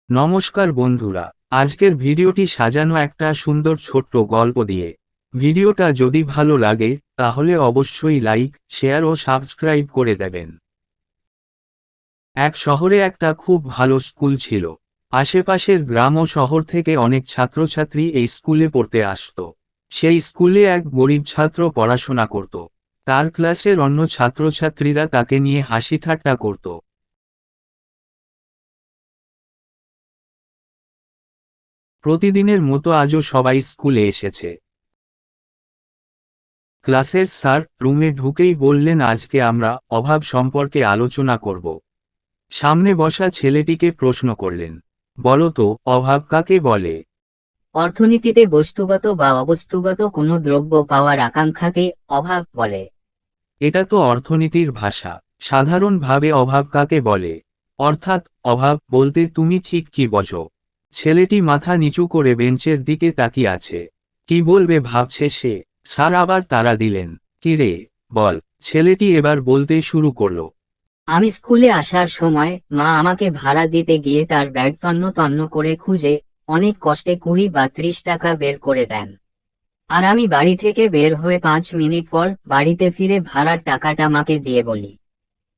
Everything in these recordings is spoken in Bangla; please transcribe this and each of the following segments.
নমস্কার বন্ধুরা, আজকের ভিডিওটি সাজানো একটা সুন্দর ছোট্ট গল্প দিয়ে। ভিডিওটা যদি ভালো লাগে তাহলে অবশ্যই লাইক, শেয়ার ও সাবস্ক্রাইব করে দেবেন। এক শহরে একটা খুব ভালো স্কুল ছিল। আশেপাশের গ্রাম ও শহর থেকে অনেক ছাত্রছাত্রী এই স্কুলে পড়তে আসতো। সেই স্কুলে এক গরিব ছাত্র পড়াশোনা করত। তার ক্লাসের অন্য ছাত্রছাত্রীরা তাকে নিয়ে হাসি ঠাট্টা করত। প্রতিদিনের মতো আজও সবাই স্কুলে এসেছে। ক্লাসের স্যার রুমে ঢুকেই বললেন, আজকে আমরা অভাব সম্পর্কে আলোচনা করব। সামনে বসা ছেলেটিকে প্রশ্ন করলেন, বলো তো, অভাব কাকে বলে? অর্থনীতিতে বস্তুগত বা অবস্তুগত কোনো দ্রব্য পাওয়ার আকাঙ্ক্ষাকে অভাব বলে। এটা তো অর্থনীতির ভাষা। সাধারণভাবে অভাব কাকে বলে, অর্থাৎ অভাব বলতে তুমি ঠিক কি বোঝো? ছেলেটি মাথা নিচু করে বেঞ্চের দিকে তাকিয়ে আছে। কি বলবে ভাবছে সে। স্যার আবার তাড়া দিলেন, কি রে, বল। ছেলেটি এবার বলতে শুরু করলো। আমি স্কুলে আসার সময় মা আমাকে ভাড়া দিতে গিয়ে তার ব্যাগ তন্ন তন্ন করে খুঁজে অনেক কষ্টে 20 বা 30 টাকা বের করে দেন। আর আমি বাড়ি থেকে বের হয়ে 5 মিনিট পর বাড়িতে ফিরে ভাড়ার টাকাটা মাকে দিয়ে বলি,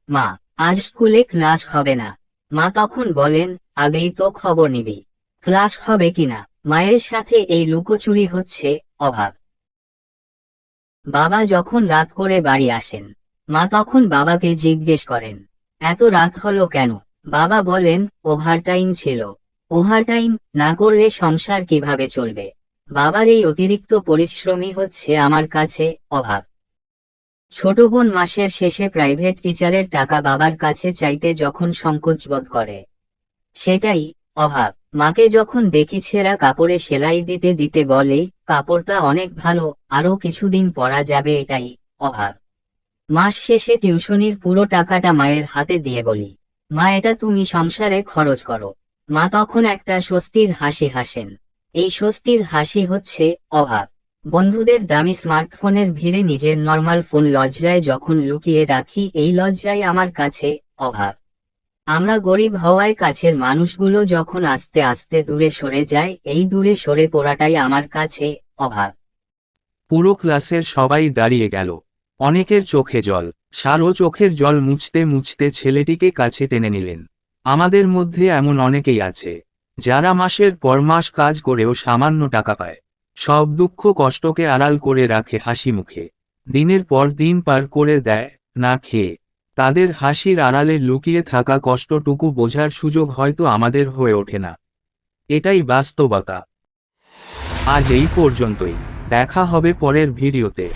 মা, আজ স্কুলে ক্লাস হবে না। মা তখন বলেন, আগেই তো খবর নিবি ক্লাস হবে কিনা। মায়ের সাথে এই লুকোচুরি হচ্ছে অভাব। বাবা যখন রাত করে বাড়ি আসেন, মা তখন বাবাকে জিজ্ঞেস করেন, এত রাত হলো কেন? বাবা বলেন, ওভারটাইম ছিল। ওভারটাইম না করলে সংসার কিভাবে চলবে? বাবার এই অতিরিক্ত পরিশ্রমই হচ্ছে আমার কাছে অভাব। ছোট বোন মাসের শেষে প্রাইভেট টিচারের টাকা বাবার কাছে চাইতে যখন সংকোচ বোধ করে, সেটাই অভাব। মাকে যখন দেখি ছেঁড়া কাপড়ে সেলাই দিতে দিতে বলে, কাপড়টা অনেক ভালো, আরো কিছুদিন পরা যাবে, এটাই অভাব। মাস শেষে টিউশনির পুরো টাকাটা মায়ের হাতে দিয়ে বলি, মা, এটা তুমি সংসারে খরচ করো। মা তখন একটা স্বস্তির হাসি হাসেন। এই স্বস্তির হাসি হচ্ছে অভাব। বন্ধুদের দামি স্মার্টফোনের ভিড়ে নিজের নর্মাল ফোন লজ্জায় যখন লুকিয়ে রাখি, এই লজ্জাই আমার কাছে অভাব। আমরা গরিব হওয়ায় কাছের মানুষগুলো যখন আস্তে আস্তে দূরে সরে যায়, এই দূরে সরে পড়াটাই আমার কাছে অভাব। পুরো ক্লাসের সবাই দাঁড়িয়ে গেল। অনেকের চোখে জল। স্যারও চোখের জল মুছতে মুছতে ছেলেটিকে কাছে টেনে নিলেন। আমাদের মধ্যে এমন অনেকেই আছে যারা মাসের পর মাস কাজ করেও সামান্য টাকা পায়। সব দুঃখ কষ্টকে আড়াল করে রাখে হাসি মুখে। দিনের পর দিন পার করে দেয় না খেয়ে। তাদের হাসির আড়ালে লুকিয়ে থাকা কষ্টটুকু বোঝার সুযোগ হয়তো আমাদের হয়ে ওঠে না। এটাই বাস্তবতা। আজ এই পর্যন্তই। দেখা হবে পরের ভিডিওতে।